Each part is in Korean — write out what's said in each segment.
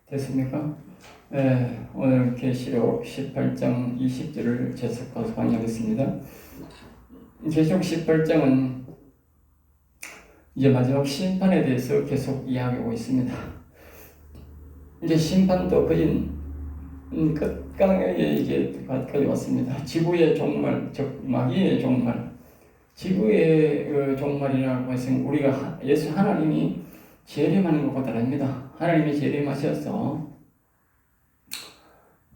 됐습니까? 네, 오늘 계시록 18장 20절을 재석하고 강의하겠습니다. 계시록 18장은 이제 마지막 심판에 대해서 계속 이야기하고 있습니다. 이제 심판도 거의 끝강에 이제 가까이 왔습니다. 지구의 종말, 즉 마귀의 종말, 지구의 종말이라고 해서 우리가 예수 하나님이 재림하는 것과 다릅니다. 하나님이 재림하셔서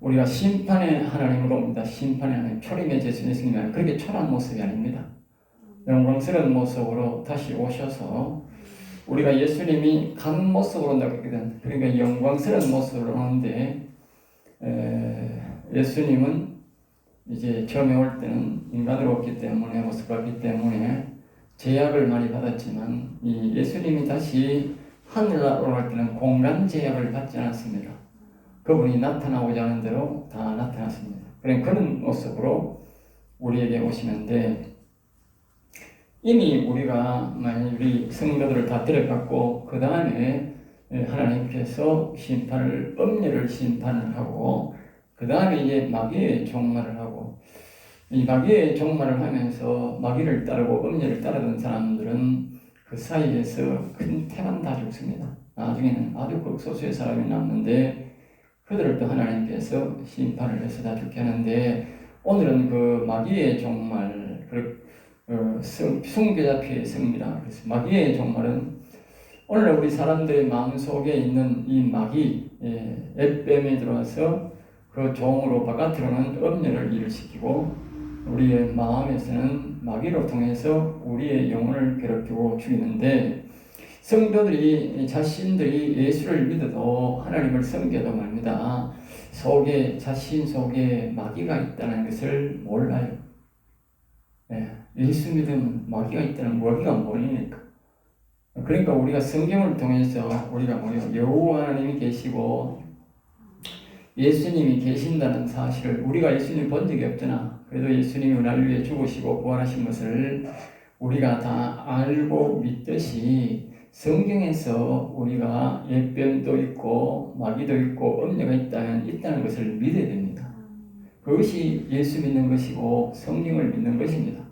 우리가 심판의 하나님으로 옵니다. 심판의 하나님, 초림의 제수의 승리는 그렇게 초라한 모습이 아닙니다. 영광스러운 모습으로 다시 오셔서 우리가 예수님이 간 모습으로 나거든. 그러니까 영광스러운 모습으로 오는데 예수님은 이제 처음에 올 때는 인간으로 왔기 때문에 모습을 봤기 때문에 제약을 많이 받았지만 이 예수님이 다시 하늘나라로 갈 때는 공간 제약을 받지 않았습니다. 그분이 나타나고자 하는 대로 다 나타났습니다. 그런 모습으로 우리에게 오시는데 이미 우리가 만약 우리 성도들을 다 데려갔고 그 다음에 하나님께서 음녀를 심판을 하고 그 다음에 이제 마귀의 종말을 하고 이 마귀의 종말을 하면서 마귀를 따르고 음녀를 따르던 사람들은 그 사이에서 큰 태만 다 죽습니다. 나중에는 아주 극소수의 사람이 남는데 그들을 또 하나님께서 심판을 해서 다 죽게 하는데 오늘은 그 마귀의 종말, 순교자 피의 승리라. 그래서 마귀의 종말은 오늘 우리 사람들의 마음속에 있는 이 마귀, 앱뱀이 들어와서 그 종으로 바깥으로는 음녀를 일시키고 우리의 마음에서는 마귀로 통해서 우리의 영혼을 괴롭히고 죽이는데 성도들이 자신들이 예수를 믿어도 하나님을 섬겨도 말입니다. 자신 속에 마귀가 있다는 것을 몰라요. 예수 믿으면 마귀가 있다는 마귀가 모르니까. 그러니까 우리가 성경을 통해서 우리가 여호와 하나님이 계시고 예수님이 계신다는 사실을 우리가 예수님 본 적이 없잖아. 그래도 예수님이 나를 위해 죽으시고 부활하신 것을 우리가 다 알고 믿듯이 성경에서 우리가 옛뱀도 있고 마귀도 있고 음녀가 있다는 것을 믿어야 됩니다. 그것이 예수 믿는 것이고 성경을 믿는 것입니다.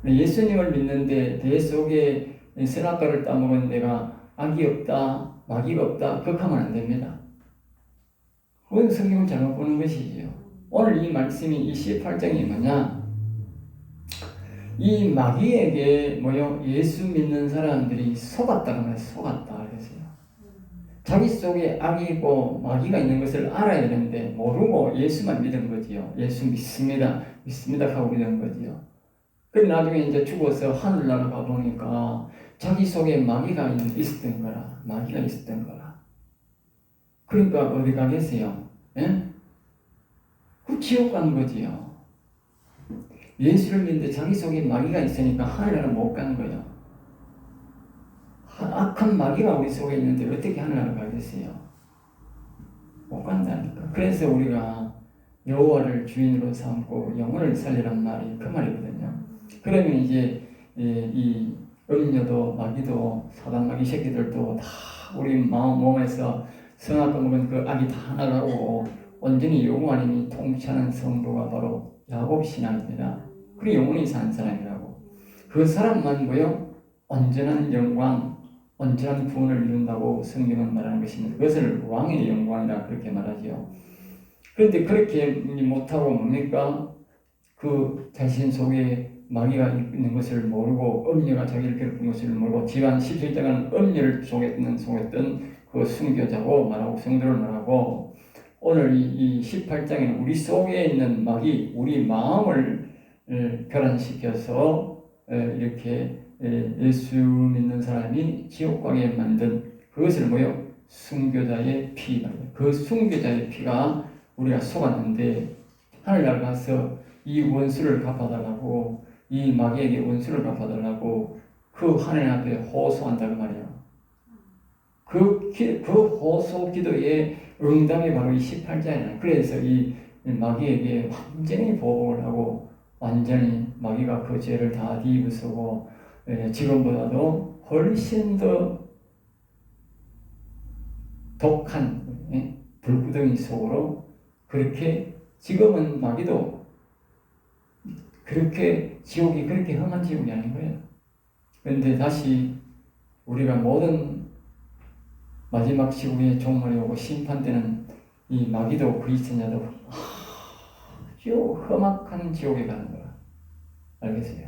예수님을 믿는데 내 속에 선악과를 따먹은 내가 악이 없다, 마귀가 없다, 극하면 안 됩니다. 그건 성경을 잘못 보는 것이지요. 오늘 이 말씀이 28장이 뭐냐? 이 마귀에게 예수 믿는 사람들이 속았다고 말해서 속았다 그랬어요. 자기 속에 악이고 마귀가 있는 것을 알아야 되는데 모르고 예수만 믿은 거지요. 예수 믿습니다 하고 믿은 거지요. 그리고 나중에 이제 죽어서 하늘나라 가보니까 자기 속에 마귀가 있었던 거라. 마귀가 있었던 거라. 그러니까 어디 가겠어요? 그 지옥 가는 거지요. 예수를 믿는데 자기 속에 마귀가 있으니까 하늘나라 못 가는 거예요. 악한 마귀가 우리 속에 있는데 어떻게 하늘나라 가겠어요? 못 간다니까. 그래서 우리가 여호와를 주인으로 삼고 영혼을 살리란 말이 그 말이거든요. 그러면 이제 이 음녀도 마귀도 사단 마귀 새끼들도 다 우리 몸에서 성악과 먹은 그 악이 다 나가고 온전히 여호와님이 통치하는 성도가 바로 야곱 신앙입니다. 그리고 영원히 사는 사람이라고. 그 사람만 온전한 영광, 온전한 구원을 이룬다고 성경은 말하는 것입니다. 그것을 왕의 영광이라 그렇게 말하지요. 그런데 그렇게 못하고 뭡니까? 그 자신 속에 마귀가 있는 것을 모르고 음녀가 자기를 괴롭힌 것을 모르고 지난 17장은 음녀를 속였던 그 순교자고 말하고 성도를 말하고 오늘 이 18장에는 우리 속에 있는 마귀, 우리 마음을 교란시켜서 이렇게 예수 믿는 사람이 지옥광에 만든 그것을 순교자의 피, 그 순교자의 피가 우리가 속았는데 하늘나라 가서 이 원수를 갚아달라고 이 마귀에게 원수를 갚아달라고 그 하늘 앞에 호소한다고 말이에요. 그 호소 기도의 응답이 바로 이 18장이에요. 그래서 이 마귀에게 완전히 보복을 하고 완전히 마귀가 그 죄를 다 뒤집어쓰고 지금보다도 훨씬 더 독한 엉덩이 속으로 그렇게 지금은 마귀도 그렇게 지옥이 그렇게 험한 지옥이 아닌 거예요. 그런데 다시 우리가 모든 마지막 시국의 종말이 오고 심판 때는 이 마귀도 그리스도자도 아주 험악한 지옥에 가는 거야. 알겠어요?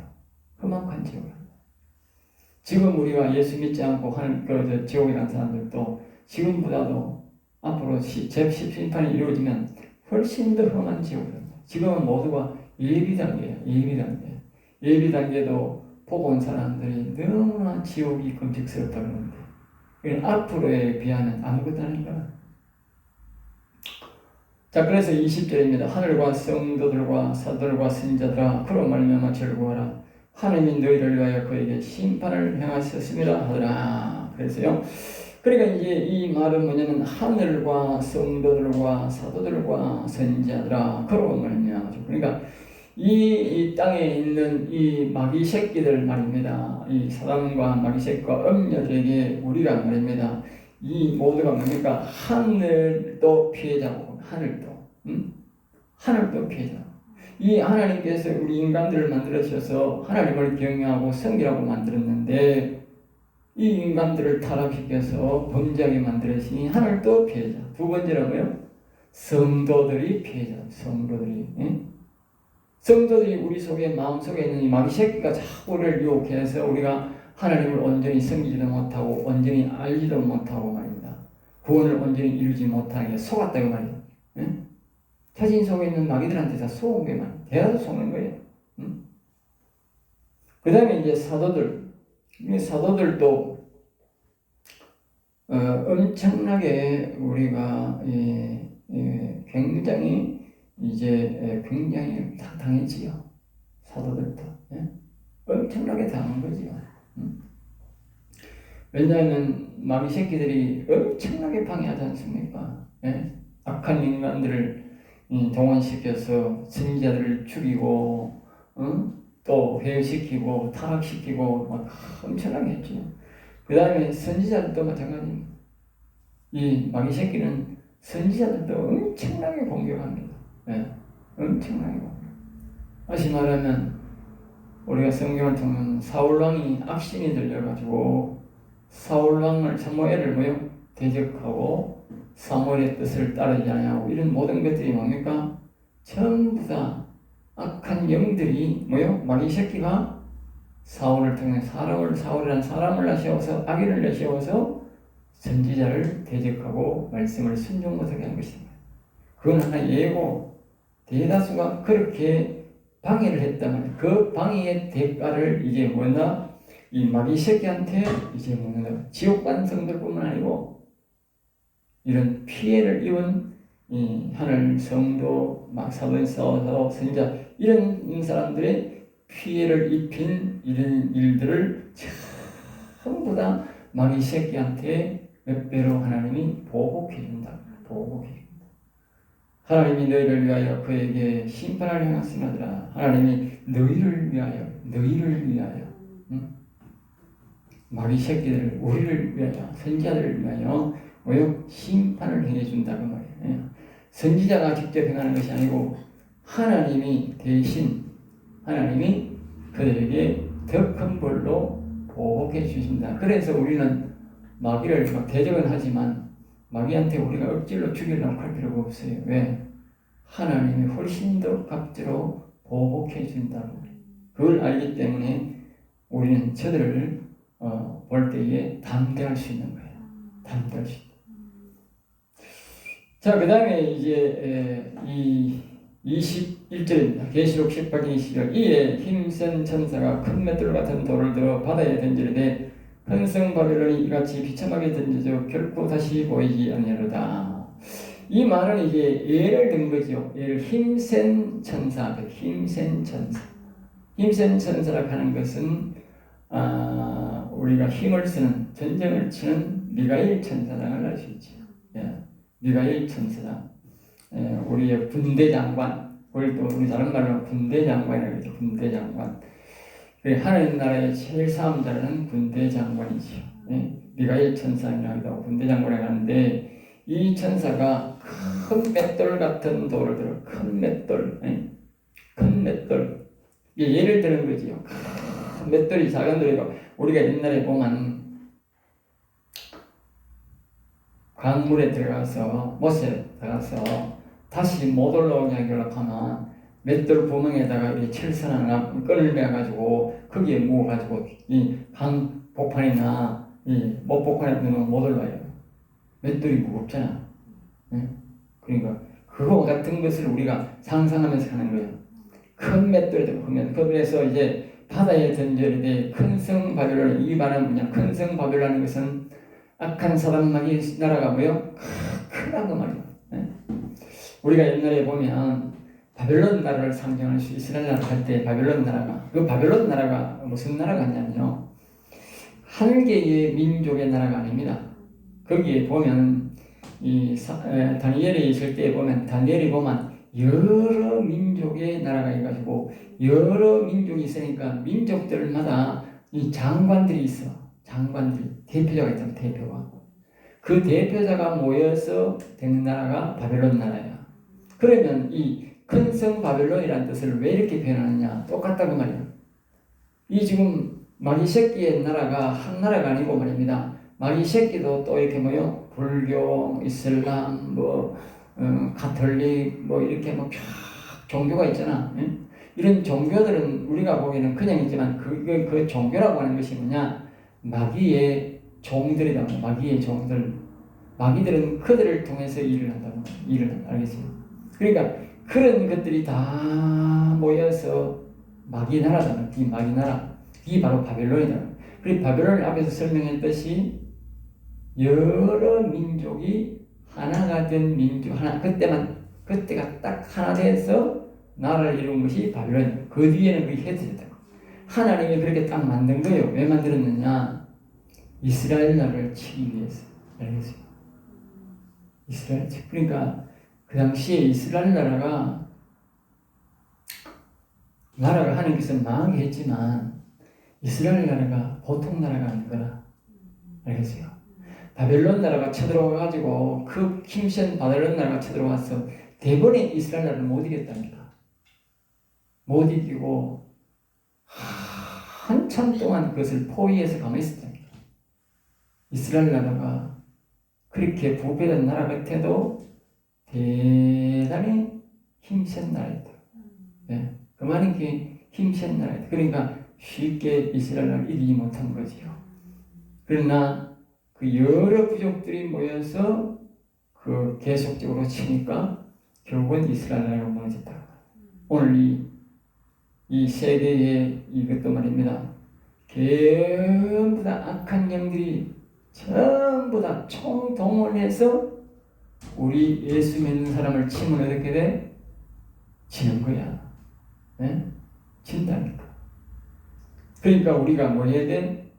험악한 지옥에 가는 거야. 지금 우리가 예수 믿지 않고 하는 지옥에 간 사람들도 지금보다도 앞으로 심판이 이루어지면 훨씬 더 험한 지옥입니다. 지금은 모두가 예비 단계예요. 예비 단계도 보고 온 사람들이 너무나 지옥이 금직스럽다 그러는데 앞으로에 비하면 아무것도 아닌가. 자, 그래서 20절입니다. 하늘과 성도들과 사도들과 선지자들아 그로 말미암아 즐거워하라. 하나님이 너희를 위하여 그에게 심판을 행하셨습니다 하더라. 그래서요. 그러니까 이제 이 말은 뭐냐면 하늘과 성도들과 사도들과 선지자들아 그로 말미암아. 그러니까 이 땅에 있는 이 마귀 새끼들 말입니다. 이 사단과 마귀 새끼와 음녀들에게 우리가 말입니다. 이 모두가 뭡니까? 하늘도 피해자고 하늘도 피해자. 이 하나님께서 우리 인간들을 만들어주셔서 하나님을 경외하고 섬기라고 만들었는데 이 인간들을 타락시켜서 범죄하게 만들으시니 하늘도 피해자. 두 번째로요, 성도들이 피해자. 성도들이 우리 속에 마음속에 있는 이 마귀 새끼가 자꾸 우리를 유혹해서 우리가 하나님을 온전히 섬기지도 못하고 온전히 알지도 못하고 말입니다. 구원을 온전히 이루지 못하게 속았다고 말이에요. 자신 속에 있는 마귀들한테 다 속은 게 말이에요. 대다수 속는 거예요. 그 다음에 이제 사도들도 엄청나게 우리가 굉장히 당했지요. 사도들도 엄청나게 당한 거지요. 왜냐하면 마귀 새끼들이 엄청나게 방해하지 않습니까? 악한 인간들을 동원시켜서 선지자들을 죽이고 또 회유시키고 타락시키고 막 엄청나게 했죠. 그 다음에 선지자들도 마찬가지입니다. 이 마귀 새끼는 선지자들도 엄청나게 공격합니다. 엄청나게 공격. 다시 말하면 우리가 성경을 통하면 사울왕이 악신이 들려가지고 사울왕을 사무엘을 대적하고 사무엘의 뜻을 따르지 않냐고 이런 모든 것들이 뭡니까? 전부 다 악한 영들이 마귀 새끼가 사울을 통해 사울이라는 사람을 내세워서 악인을 내세워서 선지자를 대적하고 말씀을 순종 못하게 한 것입니다. 그건 하나 예고 대다수가 그렇게 방해를 했다면 그 방해의 대가를 이제 이 마귀 새끼한테 이제 지옥 간 성들뿐만 아니고 이런 피해를 입은 이 하늘 성도 사도 선지자 이런 사람들의 피해를 입힌 이런 일들을 전부 다 마귀 새끼한테 몇 배로 하나님이 보복해 준다. 하나님이 너희를 위하여 그에게 심판을 행하시나더라. 하나님이 너희를 위하여 마귀 새끼들을 우리를 위하여 선지자들을 위하여 심판을 행해준다고 말이에요. 선지자가 직접 행하는 것이 아니고 하나님이 대신 그들에게 더 큰 벌로 보복해 주신다. 그래서 우리는 마귀를 막 대적은 하지만 마귀한테 우리가 억지로 죽이려고 할 필요가 없어요. 왜? 하나님이 훨씬 더 값지로 보복해 준다고. 그걸 알기 때문에 우리는 저들을 볼 때에 담대할 수 있는 거예요. 담대할 수 있다. 자, 그 다음에 이제 이 21절입니다. 계시록 18장 20절. 이에 힘센 천사가 큰 맷돌 같은 돌을 들어 바다에 던지르되 큰성 바벨론이 이같이 비참하게 던져져 결코 다시 보이지 아니하리로다. 이 말은 이제 예를 든 거죠. 힘센 천사. 힘센 천사라고 하는 것은 우리가 힘을 쓰는 전쟁을 치는 미가엘 천사장을 알 수 있죠. 미가엘 천사장. 우리의 군대 장관. 우리 다른 말로 군대 장관이라고 하죠. 군대 장관. 하나님 나라의 제일 사람자는 군대 장관이죠. 미가엘 천사라고 군대 장관이라고 하는데 이 천사가 큰 맷돌 같은 돌을 들어. 큰 맷돌. 큰 맷돌. 예를 드는 거지요. 큰 맷돌이 작은 돌이고, 우리가 옛날에 보면 강물에 들어가서 못에 들어가서 다시 못 올라오게 하려면 맷돌 구멍에다가 이 철선 하나 끈을 매가지고 거기에 모아가지고 이 강복판이나 이 못복판에 넣으면 못 올라와요. 맷돌이 무겁잖아. 그러니까 그거 같은 것을 우리가 상상하면서 하는 거예요. 큰 맷돌이다 보면 그래서 이제 바다에 던져야 돼. 큰 성 바벨론. 이 말은 뭐냐? 큰 성 바벨론이라는 것은 악한 사단막이 나라가 뭐요? 크다고 말이에요. 우리가 옛날에 보면 바벨론 나라를 상징할 수 이스라엘 나라 할 때 바벨론 나라가 그 바벨론 나라가 무슨 나라가 있냐면요. 한 개의 민족의 나라가 아닙니다. 거기에 보면 다니엘이 있을 때 보면 다니엘이 보면 여러 민족의 나라가 있어가지고 여러 민족이 있으니까 민족들마다 이 장관들이 있어. 장관들이 대표자가 있다면 대표가 그 대표자가 모여서 된 나라가 바벨론 나라야. 그러면 이 큰 성 바벨론이라는 뜻을 왜 이렇게 표현하느냐? 똑같다고 말이야. 이 지금 마귀 새끼의 나라가 한 나라가 아니고 말입니다. 마귀 새끼도 또 이렇게 뭐요? 불교, 이슬람, 가톨릭, 이렇게 종교가 있잖아. 이런 종교들은 우리가 보기에는 그냥 있지만 그 종교라고 하는 것이 뭐냐? 마귀의 종들이다. 마귀의 종들. 마귀들은 그들을 통해서 일을 한다고. 알겠어요? 그러니까 그런 것들이 다 모여서 마귀 나라다. 이 마귀 나라. 이 바로 바벨론이다. 그리고 바벨론을 앞에서 설명했듯이 여러 민족이 하나가 된 민족 하나. 그때가 딱 하나 돼서 나라를 이룬 것이 바벨론이다. 그 뒤에는 그게 흩어졌다고. 하나님이 그렇게 딱 만든 거예요. 왜 만들었느냐? 이스라엘 나라를 치기 위해서. 알겠어요? 이스라엘. 그러니까 그 당시에 이스라엘 나라가 하나님께서 망하게 했지만 이스라엘 나라가 보통 나라가 아니구나. 알겠어요? 바벨론 나라가 쳐들어와가지고 그 힘센 바벨론 나라가 쳐들어와서 대번에 이스라엘 나라를 못 이겼답니다. 못 이기고 한참 동안 그것을 포위해서 가만히 있었답니다. 이스라엘 나라가 그렇게 부패된 나라 같아도 대단히 힘센 나라였다. 그만큼 힘센 나라였다. 그러니까 쉽게 이스라엘 나라를 이기지 못한 거지요. 그러나 그 여러 부족들이 모여서 그 계속적으로 치니까 결국은 이스라엘 나라가 무너졌다. 오늘 이 세계의 이것도 말입니다. 전부 다 악한 영들이 전부 다 총동원해서 우리 예수 믿는 사람을 치면 어떻게 돼? 치는 거야. 친다니까. 그러니까 우리가 뭐 해야 돼?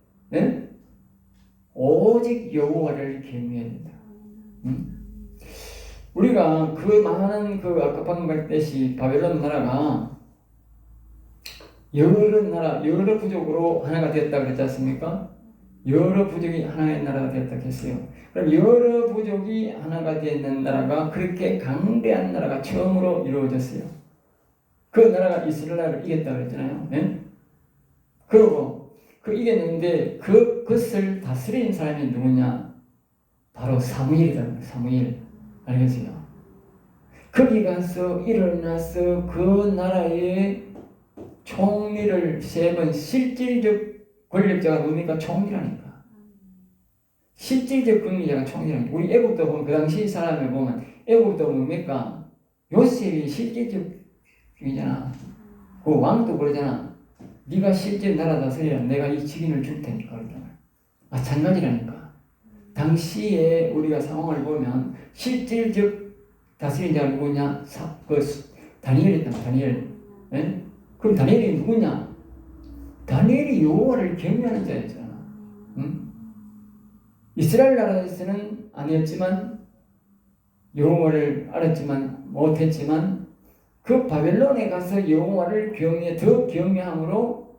오직 여호와를 경외해야 된다. 우리가 그 많은 아까 방금 말했듯이 바벨론 나라가 여러 부족으로 하나가 됐다 그랬지 않습니까? 여러 부족이 하나의 나라가 됐다 했어요. 그럼 여러 부족이 하나가 되는 나라가 그렇게 강대한 나라가 처음으로 이루어졌어요. 그 나라가 이스라엘 나라를 이겼다 그랬잖아요. 그리고 이겼는데 그것을 다스리는 사람이 누구냐? 바로 사무엘이다. 사무엘. 알겠어요? 거기 가서 일어나서 그 나라의 총리를 3번 실질적 권력자가 뭡니까? 총리라니까. 실질적 권력자가 총리라니까. 우리 애국도 보면 그 당시 사람을 보면 애국도 뭡니까? 요셉이 실질적이잖아. 그 왕도 그러잖아. 네가 실제 나라 다스리라. 내가 이 직인을 줄 테니까. 그러잖아. 마찬가지라니까. 당시에 우리가 상황을 보면 실질적 다스린 자가 누구냐? 다니엘이다. 다니엘. 그럼 다니엘이 누구냐? 다니엘이 여호와를 경외하는 자였잖아. 이스라엘 나라에서는 아니었지만 여호와를 알았지만 못했지만 그 바벨론에 가서 여호와를 더 경외함으로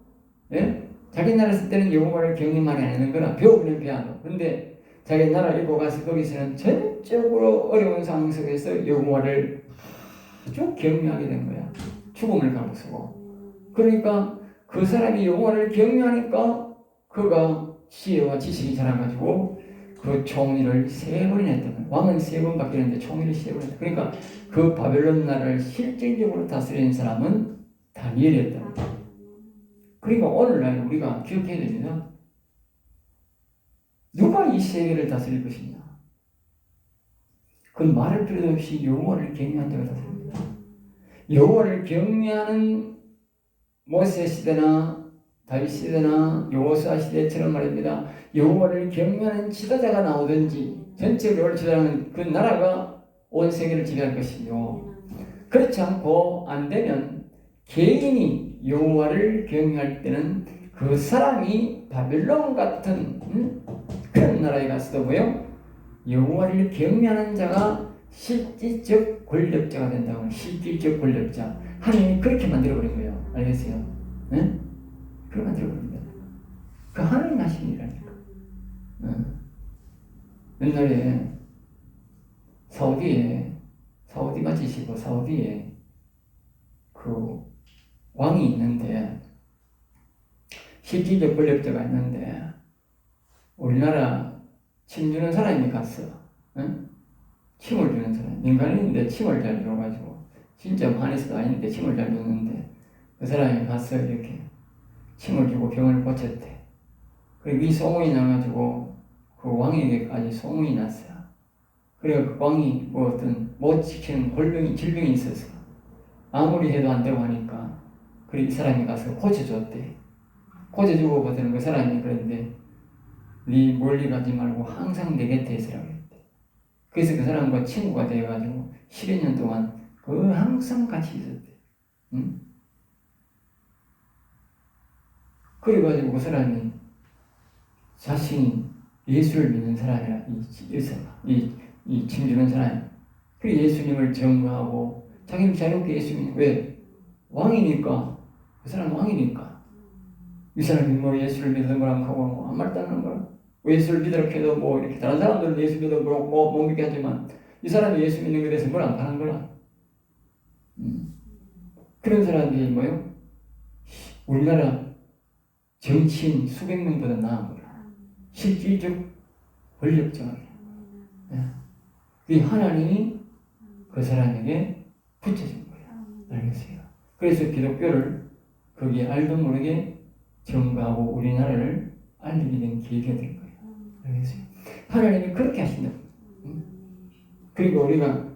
자기 나라 쓸 때는 여호와를 경외만이 안 하는 거라 배우면 배워도. 근데 자기 나라 읽고 가서 거기서는 전부 영적으로 어려운 상황 속에서 여호와를 아주 경외하게 된 거야. 죽음을 감수고. 그러니까 그 사람이 여호와를 경외하니까 그가 지혜와 지식이 자라가지고 그 총리를 3번이나 했던 거야. 왕은 3번 바뀌는데 총리를 3번 했다. 그러니까 그 바벨론 나라를 실질적으로 다스리는 사람은 다니엘이었다. 그러니까 오늘날 우리가 기억해야 됩니다. 누가 이 세계를 다스릴 것이냐? 그건 말할 필요도 없이 여호와를 경외한 자가 다스립니다. 여호와를 경외하는 모세 시대나 다윗 시대나 여호수아 시대처럼 말입니다. 여호와를 경외하는 지도자가 나오든지 전체를 지도하는 그 나라가 온 세계를 지배할 것이요. 그렇지 않고 안 되면 개인이 여호와를 경외할 때는 그 사람이 바벨론 같은 그런 나라에 가서도 뭐요? 여호와를 경외하는 자가 실질적 권력자가 된다고. 실질적 권력자. 하나님이 그렇게 만들어버린 거예요. 알겠어요? 네? 그렇게 만들어버린 거예요. 그 하나님 하신 일이라니까. 옛날에 사우디가 지시고 사우디에 그 왕이 있는데 실질적 권력자가 있는데 우리나라 침 주는 사람이 갔어. 응? 침을 주는 사람. 민간인인데 침을 잘 줘가지고 진짜 한에서도 아닌데 침을 잘 줬는데 그 사람이 가서 이렇게 침을 주고 병을 고쳤대. 그리고 이 소문이 나가지고 그 왕에게까지 소문이 났어요. 그리고 그 왕이 뭐 어떤 못 지키는 질병이 있어서 아무리 해도 안 되고 하니까 그리고 이 사람이 가서 고쳐줬대. 고쳐주고 보더니 그 사람이 그랬는데 네 멀리 가지 말고 항상 내 곁에 있으라고 했대. 그래서 그 사람과 친구가 되어가지고 12년 동안 그 항상 같이 있었대. 응? 그래가지고 그 사람이 자신이 예수를 믿는 사람이라 이 침주는 사람이 그리고 예수님을 증거하고 자기는 자유롭게 예수 믿는 왜? 왕이니까 그 사람은 왕이니까 이 사람이 뭐 예수를 믿는 거랑 하고 뭐 아무 말도 안 하는 거야. 예수를 믿으라고 해도 뭐 이렇게 다른 사람들은 예수 믿어 못 믿게 하지만 이 사람이 예수 믿는 것에 대해서 뭘 안 하는 거야. 그런 사람들이 뭐요? 우리나라 정치인 수백 명보다 나은 거야. 실질적 권력자가. 이 하나님이 그 사람에게 붙여준 거야. 알겠어요? 그래서 기독교를 거기에 알도 모르게 증거하고 우리나라를 알리게 된 계기가 된 거예요. 알겠어요? 하나님이 그렇게 하신다. 그리고 우리가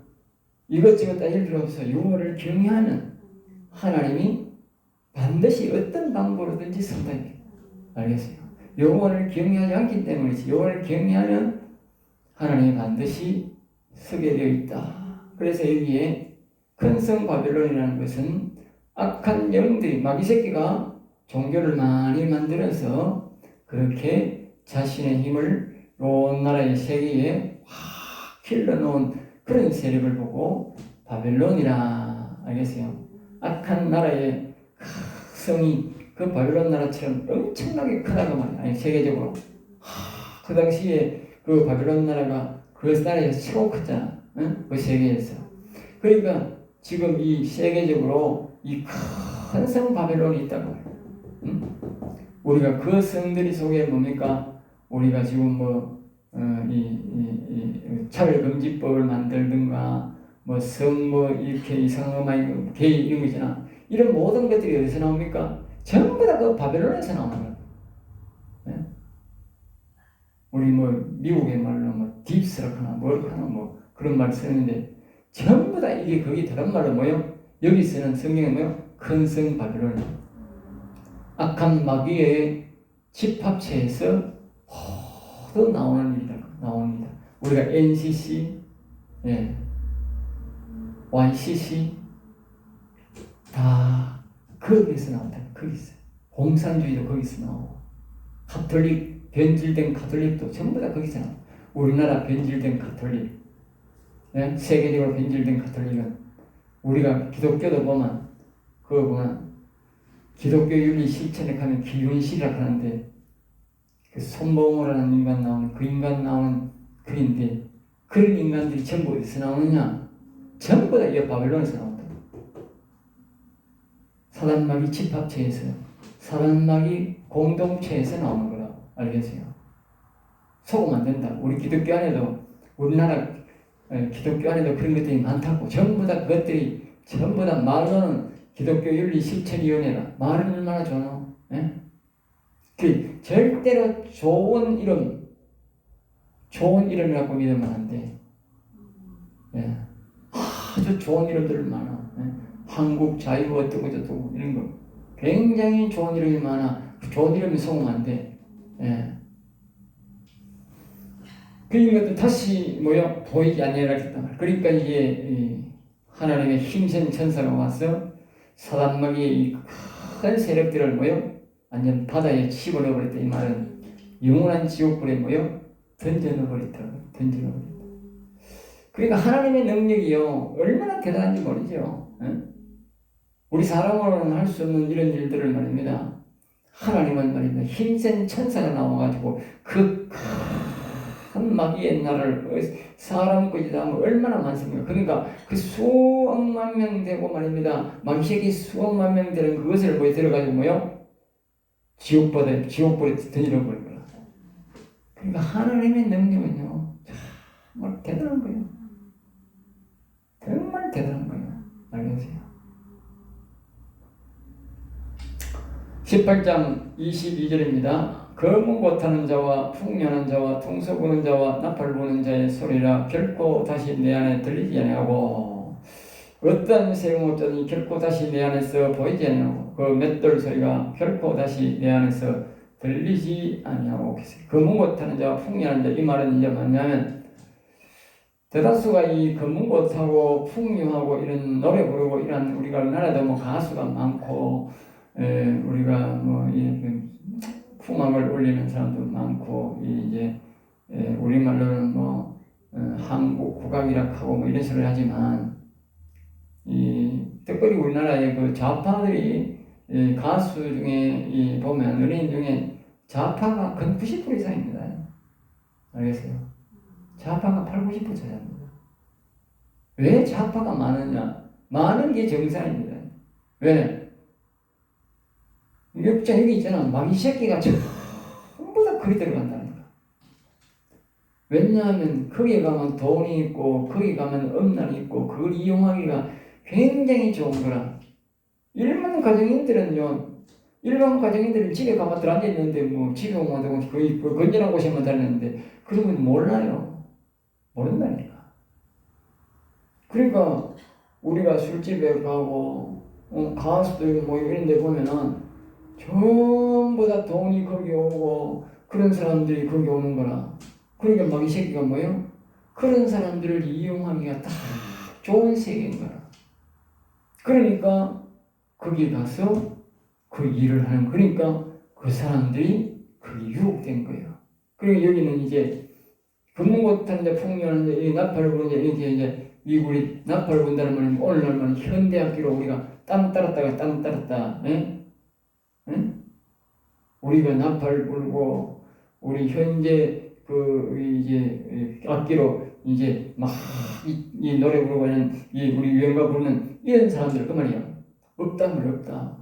이것저것 따질 필요 없어. 여호와를 경외하는 하나님이 반드시 어떤 방법으로든지 선다니. 알겠어요? 여호와를 경외하지 않기 때문이지. 여호와를 경외하면 하나님이 반드시 서게 되어 있다. 그래서 여기에 큰 성 바벨론이라는 것은 악한 영들이 마귀 새끼가 종교를 많이 만들어서 그렇게 자신의 힘을 온 나라의 세계에 확 길러놓은 그런 세력을 보고 바벨론이라. 알겠어요? 악한 나라의 성이 그 바벨론 나라처럼 엄청나게 크다고 말이야. 아니 세계적으로. 그 당시에 그 바벨론 나라가 그 나라에서 최고 컸잖아. 응? 그 세계에서. 그러니까 지금 이 세계적으로 이 큰 성 바벨론이 있다고. 응? 우리가 그 성들이 속에 뭡니까? 우리가 지금 뭐 차별금지법을 만들든가 뭐 성 뭐 이렇게 이상한 게이 이런 거 있잖아. 이런 모든 것들이 어디서 나옵니까? 전부 다 그 바벨론에서 나오는 거야. 네? 우리 뭐 미국의 말로 뭐 딥스라카나 뭐라카나 뭐 그런 말 쓰는데 전부 다 이게 거기 다른 말로 뭐요? 여기 쓰는 성경에 뭐요? 큰 성 바벨론. 악한 마귀의 집합체에서 모두 나오는 일이다. 나옵니다. 우리가 NCC, YCC 다 거기서 나온다. 거기서. 공산주의도 거기서 나오고 가톨릭 변질된 가톨릭도 전부 다 거기서 나와. 우리나라 변질된 가톨릭, 세계적으로 변질된 가톨릭은 우리가 기독교도 보면 그거 보면 기독교 윤리 실천에 가면 기윤실이라고 하는데 그 손봉우라는 인간 나오는 그 인간 나오는 글인데 그런 인간들이 전부 어디서 나오느냐? 전부 다 이 바벨론에서 나온다. 사단마귀 집합체에서, 사단마귀 공동체에서 나오는 거라 알겠어요? 속으면 안 된다. 우리 기독교 안에도, 우리나라 기독교 안에도 그런 것들이 많다고. 전부 다 그것들이 전부 다 말로는 기독교 윤리 실천위원회라. 말은 얼마나 좋노? 예? 그 절대로 좋은 이름이라고 믿으면 안 돼. 예. 아주 좋은 이름들 많아. 예. 한국 자유 어쩌고 저쩌고 이런 거 굉장히 좋은 이름이 많아. 좋은 이름이 속으면 안 돼. 예. 그러니까 다시 보이지 아니하라 했단 말이야. 그러니까 이게 하나님의 힘센 천사가 와서 사단마귀의 큰 세력들을 완전 바다에 집어넣어버렸다. 이 말은 영원한 지옥불에 던져넣어버렸다. 그러니까 하나님의 능력이요 얼마나 대단한지 모르죠. 우리 사람으로는 할 수 없는 이런 일들을 말입니다. 하나님은 말입니다. 힘센 천사가 나와가지고 그 큰 마귀의 나라를 사람까지 다 하면 얼마나 많습니까? 그러니까 그 수억만 명 되고 말입니다. 마귀에게 수억만 명 되는 그것을 들어가지고 지옥불에 던져버린 거야. 그러니까 하나님의 능력은요 정말 대단한 거예요. 정말 대단한 거예요. 알겠어요? 18장 22절입니다. 검은 옷하는 자와 풍년한 자와 퉁소 부는 자와 나팔 부는 자의 소리라 결코 다시 내 안에 들리지 아니하고 어떤 세공업자니 결코 다시 내 안에서 보이지 아니하고 그 맷돌 소리가 결코 다시 내 안에서 들리지 아니하고 검은 옷하는 자와 풍년한 자 이 말은 이제 뭐냐면 대다수가 이 검은 옷하고 풍류하고 이런 노래 부르고 이런 우리가 우리나라도 가수가 많고 우리가 풍악을 올리는 사람도 많고 이제 우리말로는 한국 국악이라 하고 이런 소리를 하지만 특별히 우리나라의 그 좌파들이 가수 중에 보면 연예인 중에 좌파가 근 90% 이상입니다. 알겠어요? 좌파가 80, 90% 차지합니다. 왜 좌파가 많으냐? 많은 게 정상입니다. 왜? 역장 여기 있잖아. 마귀 새끼가 전부 다 거기 들어간다니까. 왜냐하면 거기 가면 돈이 있고 거기 가면 음란이 있고 그걸 이용하기가 굉장히 좋은 거라. 일반 가정인들은 집에 가면 앉아있는데 집에 오면 거의 건전한 곳에만 다니는데 그런 건 몰라요. 모른다니까. 그러니까 우리가 술집에 가고 가수들 이런 데 보면은 전부 다 돈이 거기 오고 그런 사람들이 거기 오는 거라. 그러니까 막 이 새끼가 그런 사람들을 이용하기가 딱 좋은 세계인 거라. 그러니까 거기 가서 그 일을 하는 그러니까 그 사람들이 거기 유혹된 거예요. 그리고 여기는 이제 금목옷하는 데 풍년하는 데 나팔을 부는 데 이렇게 이제 미국이 나팔을 분다는 말은 오늘날 말은 현대학기로 우리가 땀 따랐다가 땀 따랐다. 우리가 나팔 불고 우리 현재 이제 악기로 이제 막 이 노래 부르고 있는 우리 유행가 부르는 이런 사람들 그 말이야. 없다.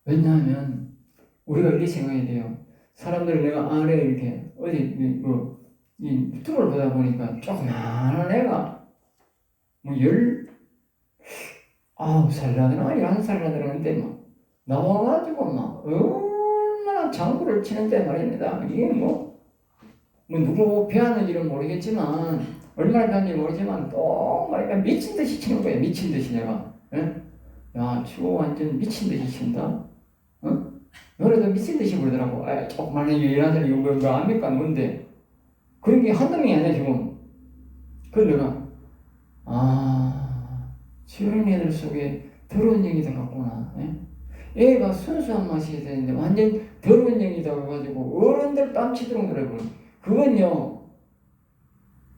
왜냐하면 우리가 이렇게 생각해야 돼요. 사람들은 내가 아래 이렇게 어디 이 유튜브를 보다 보니까 조그마한 애가 19살이라더나 11살이라더나 나와가지고 얼마나 장구를 치는데 말입니다. 이게 누구 배웠는지는 모르겠지만 얼마나 배웠는지 모르지만 또 말이니까 미친 듯이 치는 거예요. 미친 듯이 내가. 야, 저거 완전 미친 듯이 친다. 노래도 미친 듯이 부르더라고. 조그만 애 유일한 이거 압니까 뭔데? 그런 게 한두 명이 아니야 지금. 그래서 내가 저런 애들 속에 더러운 영이 들어갔구나. 애가 순수한 맛이 되는데 완전 더러운 영이 들어가가지고 어른들 땀치도록 노래를 그건요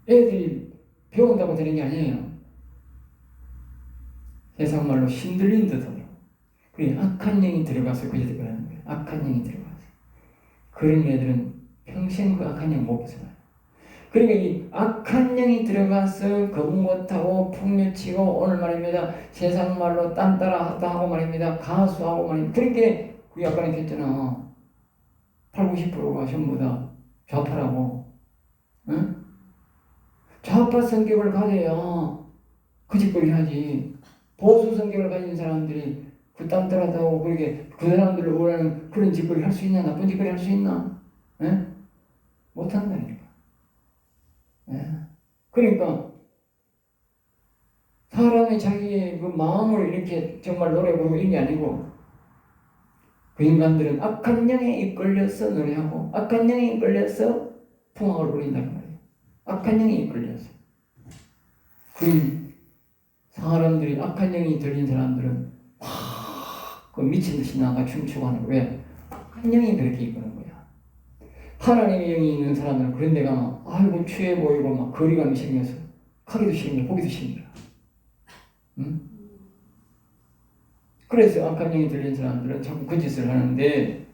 애들이 배운다고 되는 게 아니에요. 세상 말로 신들린 듯하더라고. 그게 악한 영이 들어가서 그게 그러는 거예요. 악한 영이 들어가서. 그런 애들은 평생 그 악한 영 못 벗어나요. 그러니까 이 악한 영이 들어가서 거북못하고 풍류치고 오늘 말입니다. 세상 말로 딴 따라 하다 하고 말입니다. 가수하고 말입니다. 그러니까 그게 아까 얘기했잖아. 80, 90%가 전부 다 좌파라고. 응? 좌파 성격을 가져야 그 짓거리 하지. 보수 성격을 가진 사람들이 그 딴 따라 하고 그렇게 그 사람들을 원하는 그런 짓거리 할 수 있나? 나쁜 짓거리 할 수 있나? 예? 못한다니까. 예. 그러니까 사람이 자기의 그 마음을 이렇게 정말 노래 부르고 이런 게 아니고 그 인간들은 악한 영에 이끌려서 노래하고 악한 영에 이끌려서 풍악을 부린단 말이에요. 악한 영에 이끌려서. 그 사람들이 악한 영이 들린 사람들은 그 미친 듯이 나가 춤추고 하는 거예요. 왜? 악한 영이 그렇게 이끄는 거야. 하나님의 영이 있는 사람들은 그런 데가 막 아이고 추해 보이고 막 거리감이 생겨서 가기도 싫냐 보기도 싫냐. 응? 그래서 악한 영이 들린 사람들은 자꾸 그 짓을 하는데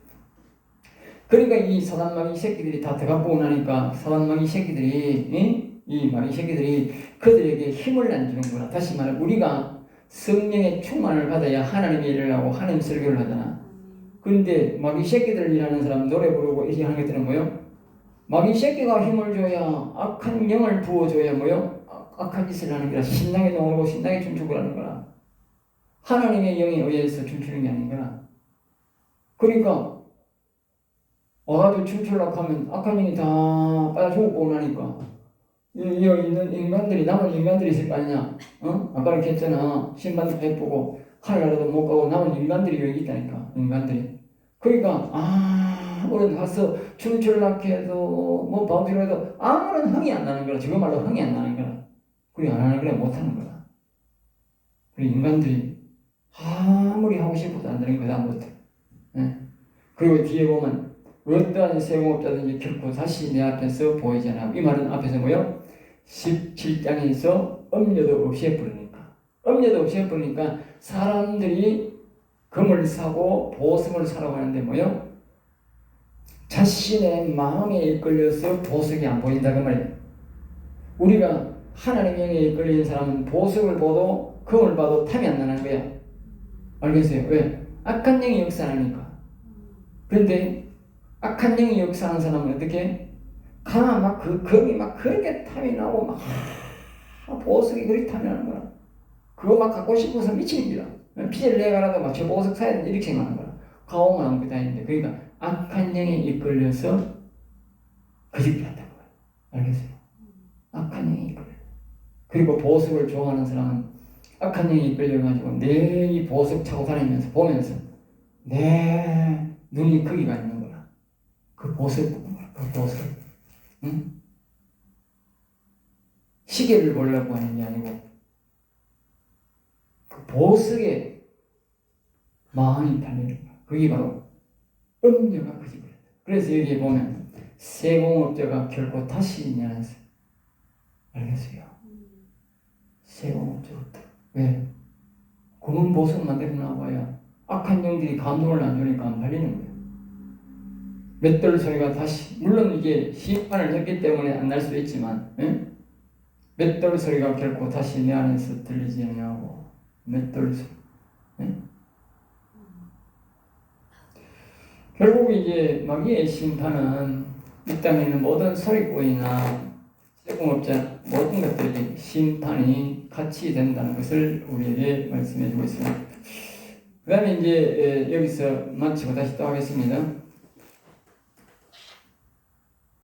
그러니까 이 사단마귀 새끼들이 다 들어가고 나니까 사단마귀 새끼들이 이 새끼들이 그들에게 힘을 안 주는 거라. 다시 말해 우리가 성령의 충만을 받아야 하나님의 일을 하고 하나님 설교를 하잖아. 근데 마귀 새끼들 일하는 사람 노래 부르고 이렇게 하는 것들은 뭐요? 마귀 새끼가 힘을 줘야 악한 영을 부어줘야 뭐요? 악한 짓을 하는 거라. 신나게 놀고 신나게 춤추고 하는 거라. 하나님의 영에 의해서 춤추는 게 아니구나. 그러니까 와가지고 춤추려고 하면 악한 영이 다 빠져 죽고 나니까 여기 있는 인간들이 남은 인간들이 있을 거 아니냐. 아까 이렇게 했잖아. 신반도 예쁘고 하늘나라도 못 가고 남은 인간들이 여기 있다니까. 인간들이. 그러니까 아무런 가서 춤추려고 해도 뭐 바우지로 해도 아무런 흥이 안 나는 거라. 저거 말로 흥이 안 나는 거라. 그게 안 하는 거라 못하는 거라. 그리고 인간들이 아무리 하고 싶어도 안 되는 거다 아무것도. 예. 그리고 뒤에 보면 어떠한 세공업자든지 결코 다시 내 앞에서 보이지 않아. 이 말은 앞에서 뭐요? 17장에서 음료도 없이 해버리니까. 음료도 없이 해버리니까 사람들이 금을 사고 보석을 사러 가는데 뭐요? 자신의 마음에 이끌려서 보석이 안 보인다 그 말이에요. 우리가 하나님의 영에 이끌리는 사람은 보석을 봐도 금을 봐도 탐이 안 나는 거야. 알겠어요? 왜? 악한 영이 역사하니까. 그런데 악한 영이 역사하는 사람은 어떻게? 막 그 금이 막 그렇게 탐이 나고 막 보석이 그렇게 탐이 나는 거야. 그거 막 갖고 싶어서 미치는 거야. 피해를 내가라도 막 저 보석 사야 되는데 이렇게 생각하는 거야. 가오만 안 다니는데 그러니까 악한 영에 이끌려서 그 짓을 한다는 거야. 알겠어요? 악한 영에 이끌려. 그리고 보석을 좋아하는 사람은 악한 영에 이끌려가지고 내 이 보석 차고 다니면서 보면서 내 눈이 거기가 있는 거야. 그 보석 보는 거야. 그 보석. 응? 시계를 보려고 하는 게 아니고 그 보석에 마음이 달리는 거야. 그게 바로 음료가 그 집이야. 그래서 여기에 보면 세공업자가 결코 다시 있냐면서 알겠어요? 세공업자부터. 왜? 검은 보석 만들어 나와야 악한 영들이 감동을 안 주니까 안 팔리는 거예요. 맷돌 소리가 다시, 물론 이게 심판을 했기 때문에 안 날 수도 있지만, 맷돌 소리가 결코 다시 내 안에서 들리지 않냐고. 맷돌 소리. 결국 이제 마귀의 심판은 이 땅에 있는 모든 소리꾼이나 세공업자 모든 것들이 심판이 같이 된다는 것을 우리에게 말씀해 주고 있습니다. 그 다음에 이제 여기서 마치고 다시 또 하겠습니다.